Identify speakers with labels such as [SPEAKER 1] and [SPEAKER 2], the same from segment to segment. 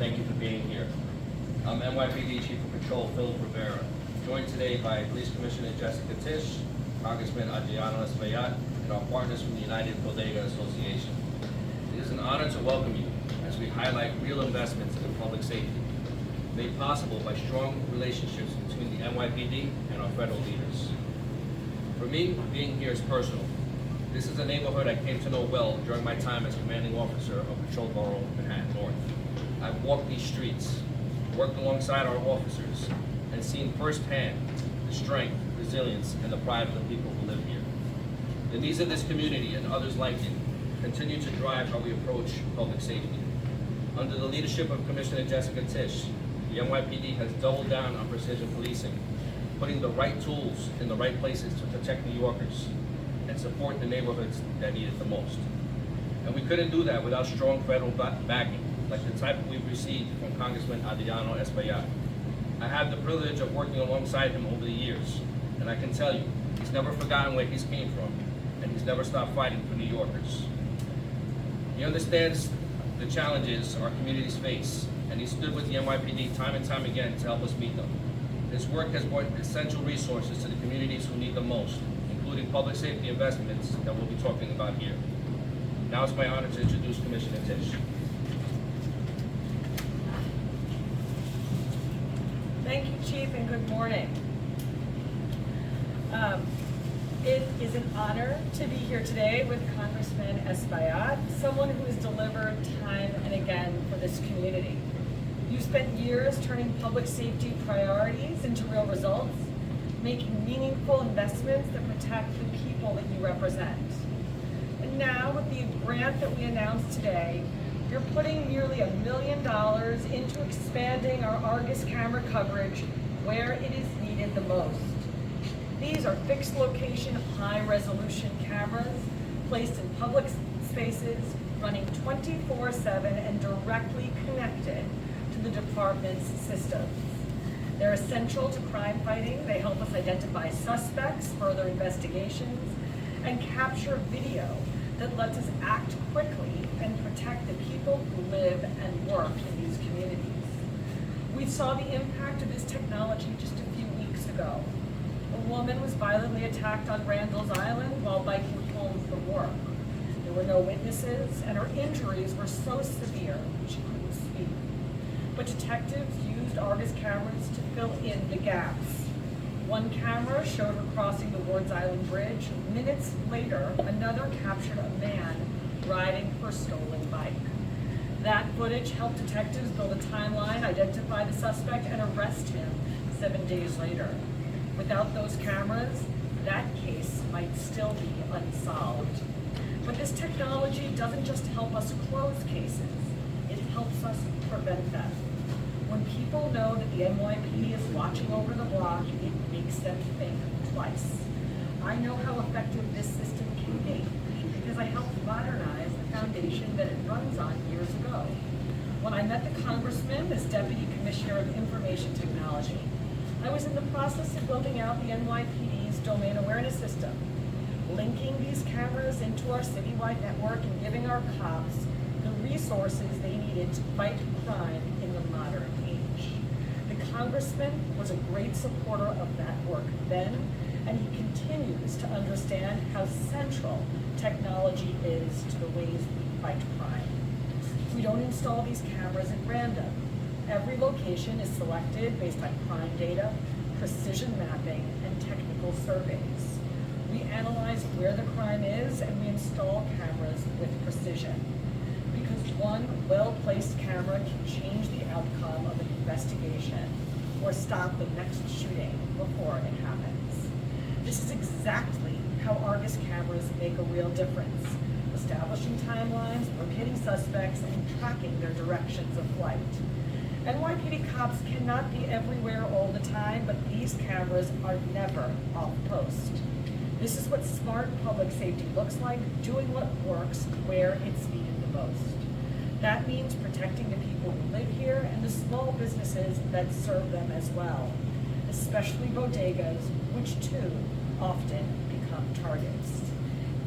[SPEAKER 1] thank you for being here. I'm NYPD Chief of Patrol Philip Rivera, joined today by Police Commissioner Jessica Tisch, Congressman Adriano Espaillat, and our partners from the United Bodega Association. It is an honor to welcome you as we highlight real investments in public safety, made possible by strong relationships between the NYPD and our federal leaders. For me, being here is personal. This is a neighborhood I came to know well during my time as commanding officer of Patrol Borough Manhattan North. I've walked these streets, worked alongside our officers, and seen firsthand the strength, resilience, and the pride of the people who live here. The needs of this community and others like it continue to drive how we approach public safety. Under the leadership of Commissioner Jessica Tisch, the NYPD has doubled down on precision policing, putting the right tools in the right places to protect New Yorkers and support the neighborhoods that need it the most. And we couldn't do that without strong federal backing, like the type we've received from Congressman Adriano Espaillat. I had the privilege of working alongside him over the years, and I can tell you, he's never forgotten where he's came from, and he's never stopped fighting for New Yorkers. He understands the challenges our communities face, and he stood with the NYPD time and time again to help us meet them. His work has brought essential resources to the communities who need them most, including public safety investments that we'll be talking about here. Now it's my honor to introduce Commissioner Tisch.
[SPEAKER 2] Thank you, Chief, and good morning. It is an honor to be here today with Congressman Espaillat, someone who has delivered time and again for this community. You spent years turning public safety priorities into real results, making meaningful investments that protect the people that you represent. And now, with the grant that we announced today, you're putting nearly $1 million into expanding our Argus camera coverage where it is needed the most. These are fixed location, high resolution cameras placed in public spaces, running 24/7 and directly connected to the department's systems. They're essential to crime fighting. They help us identify suspects, further investigations, and capture video that lets us act quickly and protect the people who live and work in these communities. We saw the impact of this technology just a few weeks ago. A woman was violently attacked on Randall's Island while biking home from work. There were no witnesses, and her injuries were so severe she couldn't speak. But detectives used Argus cameras to fill in the gaps. One camera showed her crossing the Wards Island Bridge. Minutes later, another captured a man riding her stolen bike. That footage helped detectives build a timeline, identify the suspect, and arrest him 7 days later. Without those cameras, that case might still be unsolved. But this technology doesn't just help us close cases, it helps us prevent them. When people know that the NYPD is watching over the block, it makes them think twice. I know how effective this system can be because I helped modernize the foundation that it runs on years ago. When I met the Congressman as Deputy Commissioner of Information Technology, I was in the process of building out the NYPD's domain awareness system, linking these cameras into our citywide network and giving our cops the resources they needed to fight crime in the modern age. The Congressman was a great supporter of that work then, and he continues to understand how central technology is to the ways we fight crime. We don't install these cameras at random. Every location is selected based on crime data, precision mapping, and technical surveys. We analyze where the crime is and we install cameras with precision. Because one well-placed camera can change the outcome of an investigation or stop the next shooting before it happens. This is exactly how Argus cameras make a real difference, establishing timelines, locating suspects, and tracking their directions of flight. NYPD cops cannot be everywhere all the time, but these cameras are never off post. This is what smart public safety looks like, doing what works where it's needed the most. That means protecting the people who live here and the small businesses that serve them as well, especially bodegas, which too often become targets.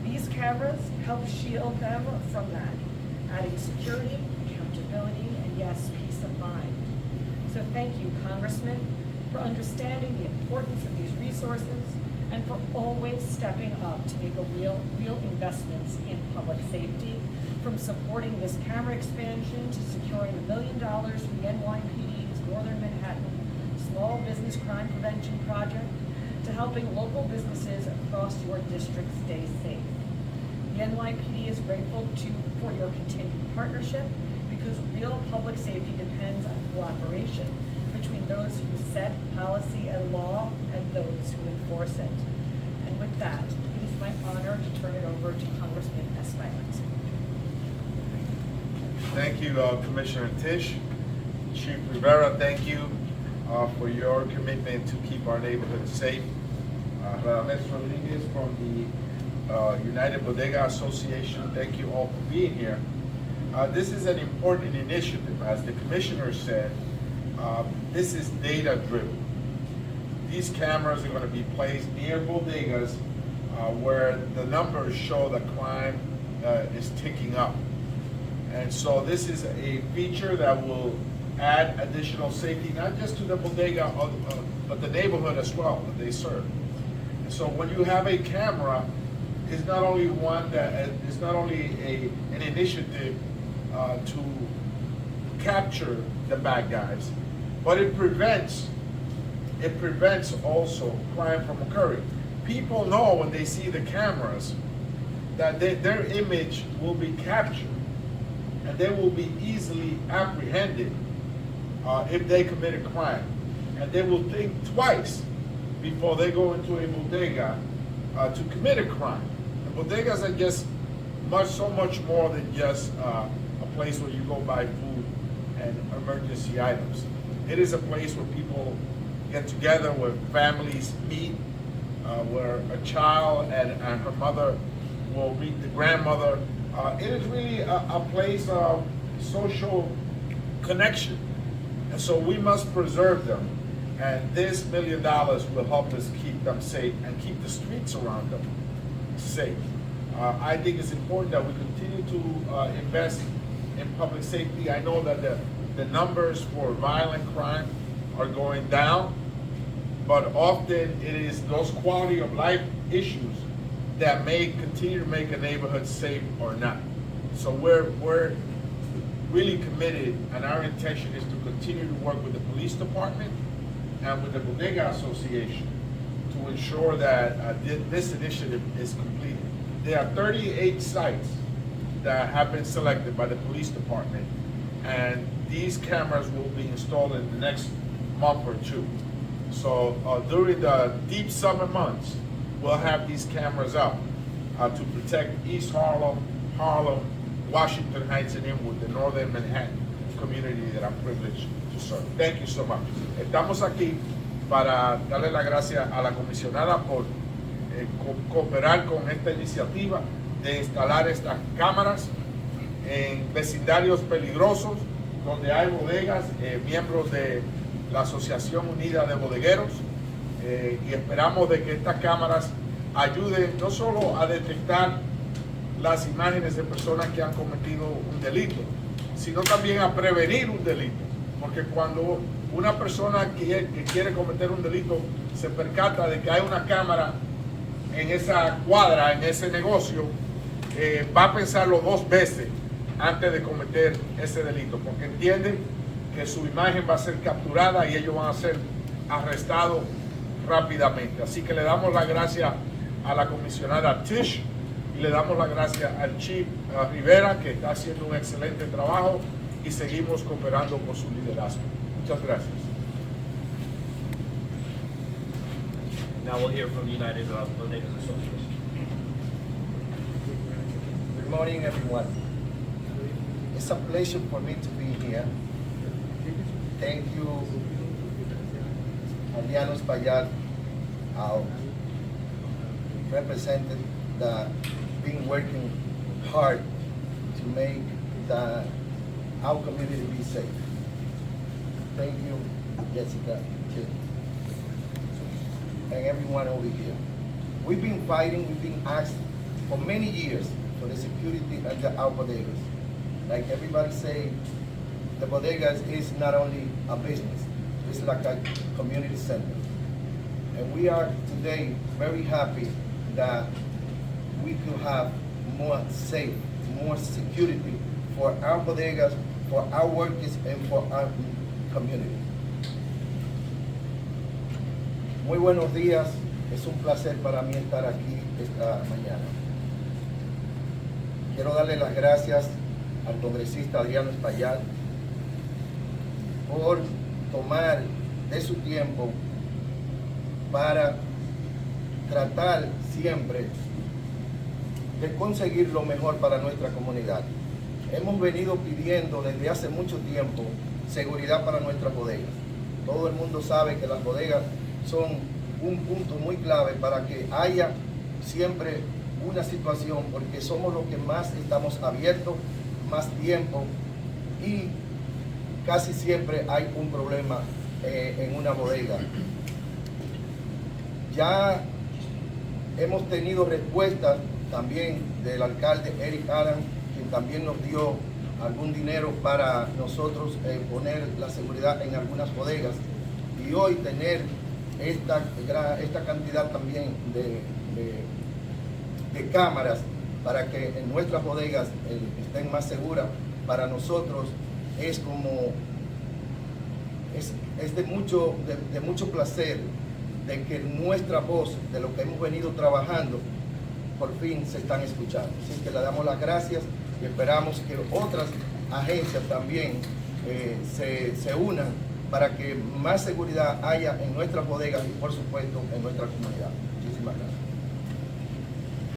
[SPEAKER 2] These cameras help shield them from that, adding security, accountability, and yes, peace of thank you, Congressman, for understanding the importance of these resources and for always stepping up to make real investments in public safety, from supporting this camera expansion to securing $1 million from the NYPD's Northern Manhattan Small Business Crime Prevention Project, to helping local businesses across your district stay safe. The NYPD is grateful for your continued partnership, because real public safety depends on cooperation between those who set policy and law and those who enforce it. And with that, it is my honor to turn it over to Congressman Espaillat.
[SPEAKER 3] Thank you, Commissioner Tisch. Chief Rivera, thank you for your commitment to keep our neighborhoods safe. Radamés Rodriguez from the United Bodega Association, thank you all for being here. This is an important initiative. As the Commissioner said, this is data-driven. These cameras are going to be placed near bodegas where the numbers show that crime is ticking up. And so this is a feature that will add additional safety, not just to the bodega, but the neighborhood as well that they serve. And so when you have a camera, it's not only one that it's not only an initiative to capture the bad guys, but it prevents also crime from occurring. People know when they see the cameras that their image will be captured and they will be easily apprehended if they commit a crime. And they will think twice before they go into a bodega to commit a crime. The bodegas are just so much more than just a place where you go buy food and emergency items. It is a place where people get together, where families meet, where a child and her mother will meet the grandmother. It is really a place of social connection. And so we must preserve them. And this $1 million will help us keep them safe and keep the streets around them safe. I think it's important that we continue to invest in public safety. I know that the numbers for violent crime are going down, but often it is those quality of life issues that may continue to make a neighborhood safe or not. So we're really committed, and our intention is to continue to work with the police department and with the Bodega Association to ensure that this initiative is completed. There are 38 sites that have been selected by the police department, and these cameras will be installed in the next month or two. So during the deep summer months, we'll have these cameras up to protect East Harlem, Washington Heights, and Inwood, the Northern Manhattan community that I'm privileged to serve. Thank you so much. Estamos aquí para darle las gracias a la comisionada por cooperar con esta iniciativa de instalar estas cámaras en vecindarios peligrosos donde hay bodegas, miembros de la Asociación Unida de Bodegueros, y esperamos de que estas cámaras ayuden no solo a detectar las imágenes de personas que han cometido un delito, sino también a prevenir un delito, porque cuando una persona que quiere cometer un delito se percata de que hay una cámara en esa cuadra, en ese negocio, va a pensarlo 2 veces antes de cometer ese delito, porque entiende que su imagen va a ser capturada y ellos van a ser arrestados rápidamente. Así que le damos las gracias a la comisionada Tisch y le damos las gracias al Chief Rivera, que está haciendo un excelente trabajo, y seguimos cooperando con su liderazgo. Muchas gracias.
[SPEAKER 1] Now we'll hear from the United Bodegas Association.
[SPEAKER 4] Good morning, everyone. It's a pleasure for me to be here. Thank you, Adriano Espaillat, our representative, that been working hard to make our community be safe. Thank you, Jessica, and everyone over here. We've been fighting, we've been asked for many years for the security at our bodegas. Like everybody say, the bodegas is not only a business, It's like a community center. And we are today very happy that we could have more safe, more security for our bodegas, for our workers, and for our community. Muy buenos días, es un placer para mí estar aquí esta mañana. Quiero darle las gracias al congresista Adriano Espaillat por tomar de su tiempo para tratar siempre de conseguir lo mejor para nuestra comunidad. Hemos venido pidiendo desde hace mucho tiempo seguridad para nuestras bodegas. Todo el mundo sabe que las bodegas son un punto muy clave para que haya siempre una situación, porque somos los que más estamos abiertos, más tiempo, y casi siempre hay un problema en una bodega. Ya hemos tenido respuestas también del alcalde Eric Adam, quien también nos dio algún dinero para nosotros poner la seguridad en algunas bodegas, y hoy tener esta cantidad también de cámaras para que en nuestras bodegas estén más seguras, para nosotros es como es de mucho placer de que nuestra voz, de lo que hemos venido trabajando, por fin se están escuchando. Así que le damos las gracias y esperamos que otras agencias también se unan para que más seguridad haya en nuestras bodegas y, por supuesto, en nuestra comunidad. Muchísimas gracias.